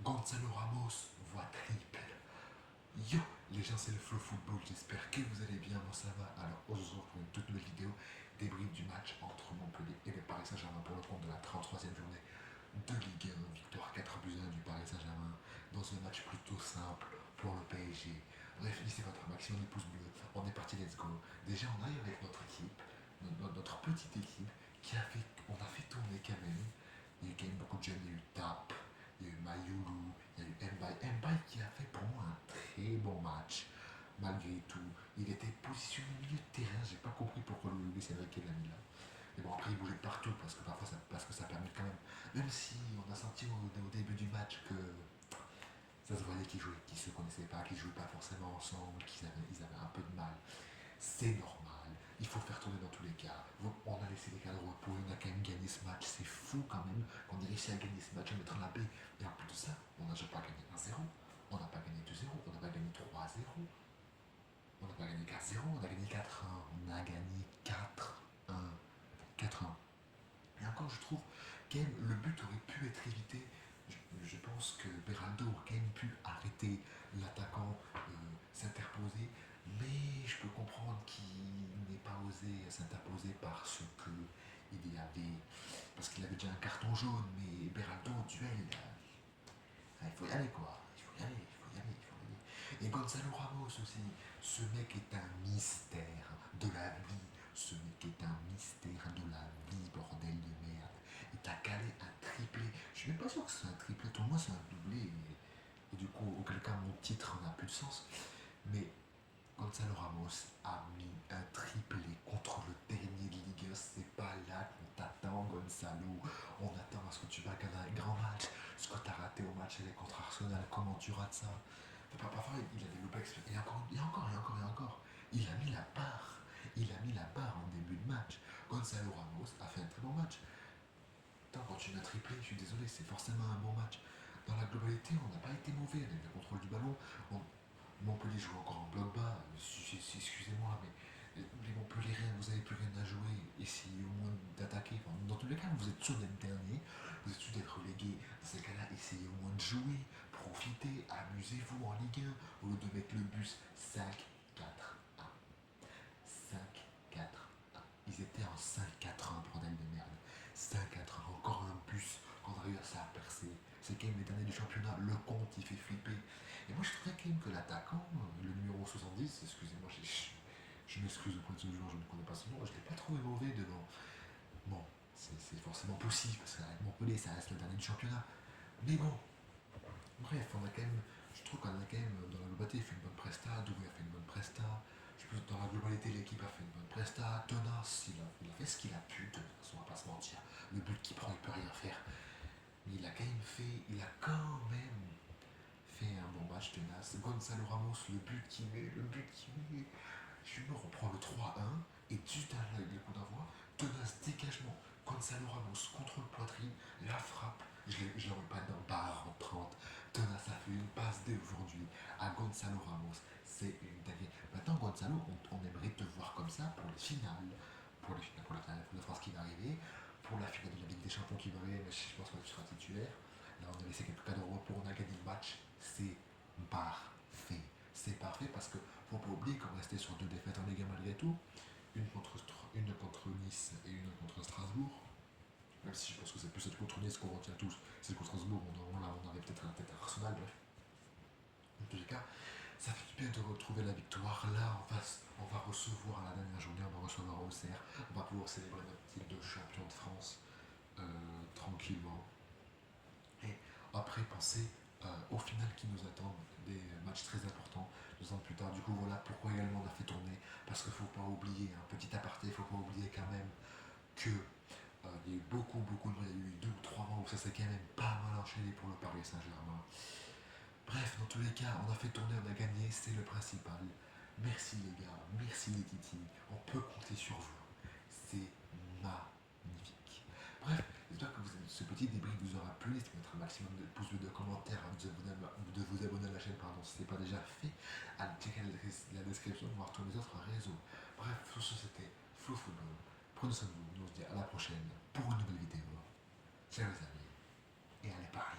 Gonzalo Ramos voit triple. Yo les gens, c'est le Flow Football, j'espère que vous allez bien, moi ça va. Alors aujourd'hui pour une toute nouvelle vidéo, débrief du match entre Montpellier et le Paris Saint-Germain pour le compte de la 33e journée de Ligue 1, victoire 4 buts 1 du Paris Saint-Germain dans un match plutôt simple pour le PSG. Bref, laissez votre maximum de pouces bleus, on est parti, let's go. Déjà on arrive avec notre équipe, notre petite équipe on a fait tourner quand même. Il y a eu quand même beaucoup de jeunes, il y a eu Tap, il y a eu Mayoulou, il y a eu Mbaye qui a fait pour moi un très bon match. Malgré tout, il était positionné au milieu de terrain, j'ai pas compris pourquoi Luis Enrique l'a mis là. Mais bon, après il bougeait de partout parce que parfois ça permet quand même. Même si on a senti au début du match que ça se voyait qu'ils jouaient, qu'ils se connaissaient pas, qu'ils jouaient pas forcément ensemble, ils avaient un peu de mal. C'est normal, il faut faire tourner dans tous les cas. On a laissé les cadres au repos, on a quand même gagné ce match. C'est fou quand même qu'on ait réussi à gagner ce match, à mettre la paix. Et en plus de ça, on n'a déjà pas gagné 1-0, on n'a pas gagné 2-0, on n'a pas gagné 3-0, on n'a pas gagné 4-0, on a gagné 4-1, on a gagné 4-1. 4-1. Et encore, je trouve, quand même, le but aurait pu être évité. Je pense que Beraldo aurait quand même pu arrêter l'attaquant, s'interposer, mais je peux comprendre qu'il n'ait pas osé s'interposer parce qu'il avait déjà un carton jaune, mais Beraldo au duel, il faut y aller quoi, il faut y aller, il faut y aller, il faut y aller. Et Gonzalo Ramos aussi, ce mec est un mystère de la vie, ce mec est un mystère de la vie, bordel de merde. Il t'a calé un triplé, je suis même pas sûr que c'est un triplé, pour moi c'est un doublé, et du coup, auquel cas mon titre n'a plus de sens, mais Gonzalo Ramos a mis un triplé contre le dernier de Ligue 1. C'est pas là qu'on t'attend, Gonzalo. On attend à ce que tu vas gagner un grand match. Ce que tu as raté au match contre Arsenal, comment tu rates ça? Parfois, il a développé. Et encore, et encore, et encore, et encore. Il a mis la barre. Il a mis la barre en début de match. Gonzalo Ramos a fait un très bon match. Quand tu m'as triplé, je suis désolé, c'est forcément un bon match. Dans la globalité, on n'a pas été mauvais. On a eu le contrôle du ballon. Montpellier joue encore en bloc bas, excusez-moi, mais les Montpelliérains, vous n'avez plus rien à jouer, essayez au moins d'attaquer. Enfin, dans tous les cas, vous êtes sûr d'être dernier, vous êtes sûr d'être relégué. Dans ces cas-là, essayez au moins de jouer, profitez, amusez-vous en Ligue 1, au lieu de mettre le bus 5-4-1. 5-4-1. Ils étaient en 5-4-1, bordel de merde. 5-4-1, encore un bus qu'on a réussi à percer. C'est quand même les derniers du championnat, le compte il fait flipper. Et moi je trouvais quand même que l'attaquant, le numéro 70, excusez-moi, je m'excuse auprès de ce joueur, je ne connais pas son nom, je ne l'ai pas trouvé mauvais devant. Bon, c'est forcément possible, parce qu'avec Montpellier, ça reste le dernier du championnat. Mais bon, bref, on a quand même, je trouve qu'on a quand même, dans la globalité, fait une bonne presta, Doué a fait une bonne presta, je pense que dans la globalité, l'équipe a fait une bonne presta, Tenas, il a fait ce qu'il a pu, de toute façon, on va pas se mentir. Le but qu'il prend, il peut rien faire. Mais il a quand même fait un bon match, Tenas. Gonzalo Ramos, le but qu'il met, je me reprends le 3-1, et juste derrière le coup d'envoi, Tenas, dégagement, Gonzalo Ramos, contrôle poitrine, la frappe, je l'aurais pas dans barre en 30. Tenas a fait une passe dès aujourd'hui à Gonzalo Ramos, c'est une dinguerie. Maintenant, Gonzalo, on aimerait te voir comme ça pour les finales, pour la finale de France qui va arriver, pour la finale de la Ligue des Champions qui va arriver, mais je pense que tu seras titulaire. Là, on a laissé quelques cas de repos, on a gagné le match, c'est parfait. C'est parfait parce que faut pas oublier qu'on restait sur 2 défaites en Ligue 1 malgré tout, une contre Nice et une contre Strasbourg. Même si je pense que c'est plus celle contre Nice qu'on retient tous, celle contre Strasbourg, on avait peut-être la tête à Arsenal, bref. Dans tous les cas, ça fait du bien de retrouver la victoire. Là, on va recevoir à la dernière journée, on va recevoir Auxerre, on va pouvoir célébrer notre titre de champion de France tranquillement. Et après, penser au final qui nous attendent, des matchs très importants 2 ans plus tard. Du coup, voilà pourquoi également on a fait tourner. Parce qu'il ne faut pas oublier, un petit aparté, il ne faut pas oublier quand même que il y a eu beaucoup de mois, il y a eu 2 ou 3 mois où ça s'est quand même pas mal enchaîné pour le Paris Saint-Germain. Bref, dans tous les cas, on a fait tourner, on a gagné, c'est le principal. Merci les gars, merci les titis, on peut compter sur vous. C'est magnifique. Bref, j'espère que ce petit débrief vous aura plu. N'hésitez pas à mettre un maximum de pouces bleus, de commentaires, de vous abonner à la chaîne, pardon, si ce n'est pas déjà fait, à checker la description, voir tous les autres réseaux. Bref, sur ce, c'était Flow Football. Prenez soin de vous, nous on se dit à la prochaine pour une nouvelle vidéo. Ciao les amis, et allez Paris.